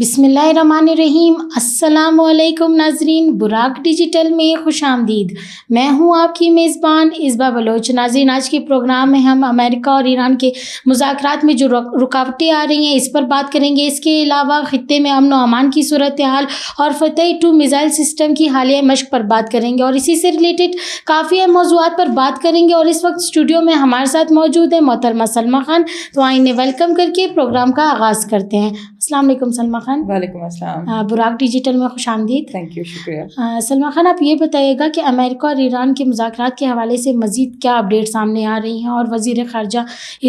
بسم اللہ الرحمن الرحیم۔ السلام علیکم ناظرین، براق ڈیجیٹل میں خوش آمدید۔ میں ہوں آپ کی میزبان اصبا بلوچ۔ ناظرین، آج کے پروگرام میں ہم امریکہ اور ایران کے مذاکرات میں جو رکاوٹیں آ رہی ہیں اس پر بات کریں گے۔ اس کے علاوہ خطے میں امن و امان کی صورتحال اور فتح 2 میزائل سسٹم کی حالیہ مشق پر بات کریں گے، اور اسی سے ریلیٹڈ کافی اہم موضوعات پر بات کریں گے۔ اور اس وقت اسٹوڈیو میں ہمارے ساتھ موجود ہے محترمہ سلمیٰ خان، تو آئیں انہیں ویلکم کر کے پروگرام کا آغاز کرتے ہیں۔ السلام علیکم سلمیٰ خان۔ وعلیکم السلام۔ براق ڈیجیٹل میں خوش آمدید۔ تھینک یو، شکریہ۔ سلمیٰ خان، آپ یہ بتائیے گا کہ امریکہ اور ایران کے مذاکرات کے حوالے سے مزید کیا اپڈیٹ سامنے آ رہی ہیں، اور وزیر خارجہ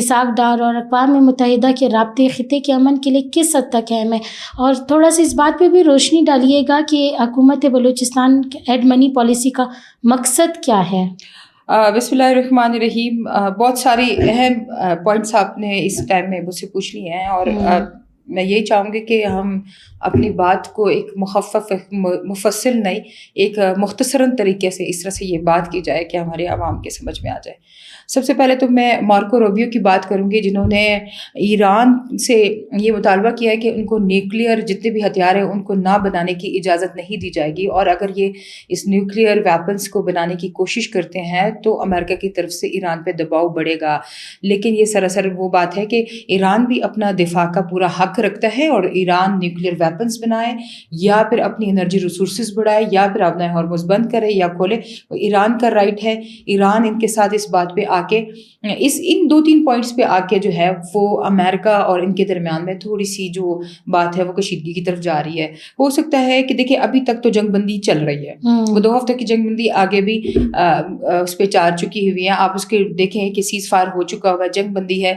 اسحاق ڈار اور اقوام متحدہ کے رابطے خطے کے امن کے لیے کس حد تک اہم ہے؟ اور تھوڑا سا اس بات پہ بھی روشنی ڈالیے گا کہ حکومت بلوچستان ایڈ منی پالیسی کا مقصد کیا ہے؟ بسم اللہ الرحمن الرحیم۔ بہت ساری اہم پوائنٹس آپ نے اس ٹائم میں مجھ سے پوچھ لی ہیں، اور میں یہی چاہوں گی کہ ہم اپنی بات کو ایک مخفف مفصل نہیں، ایک مختصراً طریقے سے اس طرح سے یہ بات کی جائے کہ ہمارے عوام کے سمجھ میں آ جائے۔ سب سے پہلے تو میں مارکو روبیو کی بات کروں گی، جنہوں نے ایران سے یہ مطالبہ کیا ہے کہ ان کو نیوکلیئر جتنے بھی ہتھیار ہیں ان کو نہ بنانے کی اجازت نہیں دی جائے گی، اور اگر یہ اس نیوکلیئر ویپنس کو بنانے کی کوشش کرتے ہیں تو امریکہ کی طرف سے ایران پہ دباؤ بڑھے گا۔ لیکن یہ سراسر وہ بات ہے کہ ایران بھی اپنا دفاع کا پورا حق رکھتا ہے، اور ایران نیوکلیئر ویپنس بنائے یا پھر اپنی انرجی ریسورسز بڑھائے یا پھر اپنا ہارمز بند کرے یا کھولے، وہ ایران کا رائٹ ہے۔ ایران ان کے ساتھ اس بات پہ آ کے ان 2-3 پوائنٹس پہ آ کے جو ہے وہ امریکہ اور ان کے درمیان میں تھوڑی سی جو بات ہے وہ کشیدگی کی طرف جا رہی ہے۔ ہو سکتا ہے کہ دیکھیں ابھی تک تو جنگ بندی چل رہی ہے، وہ 2 ہفتے کی جنگ بندی آگے بھی اس پہ 4 چکی ہوئی ہیں۔ آپ اس کے دیکھیں کہ سیز فائر ہو چکا ہوا ہے، جنگ بندی ہے،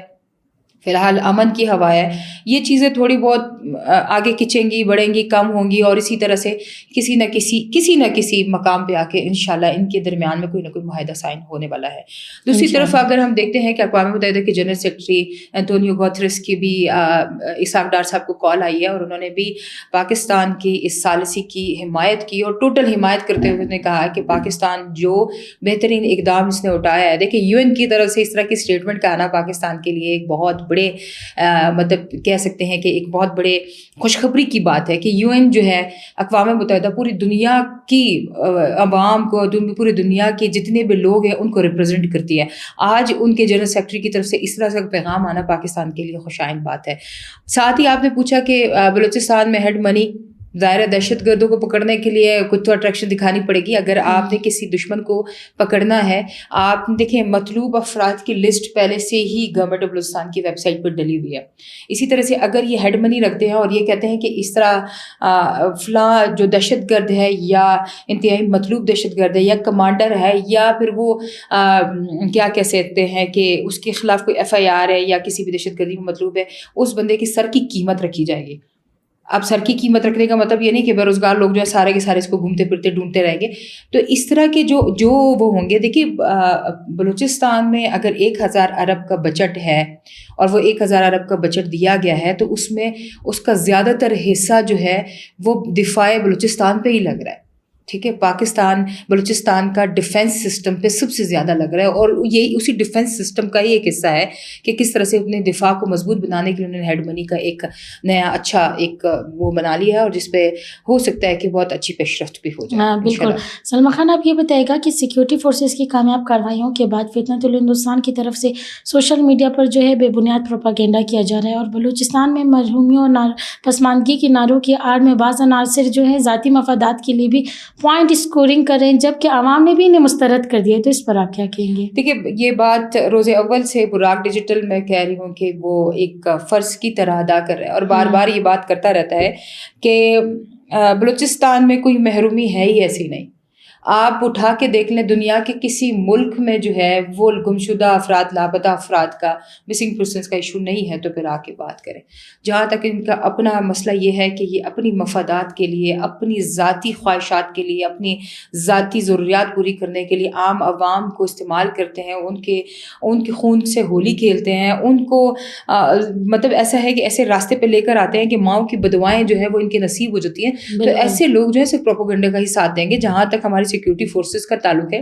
فی الحال امن کی ہوا ہے۔ یہ چیزیں تھوڑی بہت آگے کھنچیں گی، بڑھیں گی، کم ہوں گی، اور اسی طرح سے کسی نہ کسی مقام پہ آ کے انشاءاللہ ان کے درمیان میں کوئی نہ کوئی معاہدہ سائن ہونے والا ہے۔ دوسری طرف اگر ہم دیکھتے ہیں کہ اقوام متحدہ کے جنرل سیکرٹری انتونیو گوتریس کی بھی اسحاق ڈار صاحب کو کال آئی ہے، اور انہوں نے بھی پاکستان کی اس ثالثی کی حمایت کی، اور ٹوٹل حمایت کرتے ہوئے نے کہا کہ پاکستان جو بہترین اقدام اس نے اٹھایا ہے۔ دیکھیں UN کی طرف سے اس طرح کی اسٹیٹمنٹ کا آنا پاکستان کے لیے ایک بہت بڑے مطلب کہہ سکتے ہیں کہ ایک بہت بڑے خوشخبری کی بات ہے کہ UN جو ہے اقوام متحدہ پوری دنیا کی عوام کو، پوری دنیا کے جتنے بھی لوگ ہیں ان کو ریپرزینٹ کرتی ہے۔ آج ان کے جنرل سیکرٹری کی طرف سے اس طرح سے پیغام آنا پاکستان کے لیے خوشائن بات ہے۔ ساتھ ہی آپ نے پوچھا کہ بلوچستان میں ہیڈ منی، ظاہر ہے دہشت گردوں کو پکڑنے کے لیے کچھ تو اٹریکشن دکھانی پڑے گی۔ اگر آپ نے کسی دشمن کو پکڑنا ہے، آپ دیکھیں مطلوب افراد کی لسٹ پہلے سے ہی گورنمنٹ آف بلوچستان کی ویب سائٹ پر ڈلی ہوئی ہے۔ اسی طرح سے اگر یہ ہیڈ منی رکھتے ہیں اور یہ کہتے ہیں کہ اس طرح فلاں جو دہشت گرد ہے یا انتہائی مطلوب دہشت گرد ہے یا کمانڈر ہے یا پھر وہ کیا کہہ سکتے ہیں کہ اس کے خلاف کوئی FIR ہے یا کسی بھی دہشت گردی میں مطلوب ہے، اس بندے کی سر کی قیمت رکھی جائے گی۔ اب سر کی قیمت رکھنے کا مطلب یہ نہیں کہ بے روزگار لوگ جو ہے سارے کے سارے اس کو گھومتے پھرتے ڈھونڈتے رہیں گے۔ تو اس طرح کے جو وہ ہوں گے، دیکھیے بلوچستان میں اگر 1000 ارب کا بجٹ ہے اور وہ 1000 ارب کا بجٹ دیا گیا ہے تو اس میں اس کا زیادہ تر حصہ جو ہے وہ دفاع بلوچستان پہ ہی لگ رہا ہے، ٹھیک ہے۔ بلوچستان کا ڈیفنس سسٹم پہ سب سے زیادہ لگ رہا ہے، اور یہی اسی ڈیفنس سسٹم کا ہی ایک حصہ ہے کہ کس طرح سے اپنے دفاع کو مضبوط بنانے کے لیے انہوں نے ہیڈ منی کا ایک نیا اچھا ایک وہ بنا لیا ہے، اور جس پہ ہو سکتا ہے کہ بہت اچھی پیش رفت بھی ہو جائے۔ بالکل۔ سلمیٰ خان، آپ یہ بتائیے گا کہ سیکیورٹی فورسز کی کامیاب کارروائیوں کے بعد فتنۃ الہندوستان کی طرف سے سوشل میڈیا پر جو ہے بے بنیاد پروپاگینڈا کیا جا رہا ہے، اور بلوچستان میں مرحومیوں اور پسماندگی کے نعروں کی آڑ میں بعض عناصر جو ہے ذاتی مفادات کے لیے بھی پوائنٹ اسکورنگ کر رہے ہیں، جبکہ عوام نے بھی انہیں مسترد کر دیا، تو اس پر آپ کیا کہیں گے؟ دیکھیے یہ بات روز اول سے براق ڈیجیٹل میں کہہ رہی ہوں کہ وہ ایک فرض کی طرح ادا کر رہا ہے، اور بار بار یہ بات کرتا رہتا ہے کہ بلوچستان میں کوئی محرومی ہے ہی ایسی نہیں۔ آپ اٹھا کے دیکھ لیں دنیا کے کسی ملک میں جو ہے وہ گمشدہ افراد، لاپتہ افراد کا، مسنگ پرسنس کا ایشو نہیں ہے، تو پھر آ کے بات کریں۔ جہاں تک ان کا اپنا مسئلہ یہ ہے کہ یہ اپنی مفادات کے لیے، اپنی ذاتی خواہشات کے لیے، اپنی ذاتی ضروریات پوری کرنے کے لیے عام عوام کو استعمال کرتے ہیں، ان کے خون سے ہولی کھیلتے ہیں، ان کو مطلب ایسا ہے کہ ایسے راستے پہ لے کر آتے ہیں کہ ماؤں کی بدوائیں جو ہے وہ ان کے نصیب ہو جاتی ہیں۔ تو ایسے لوگ جو ہے صرف پروپیگنڈا کا ہی ساتھ دیں گے۔ جہاں تک ہماری سیکیورٹی فورسز کا تعلق ہے،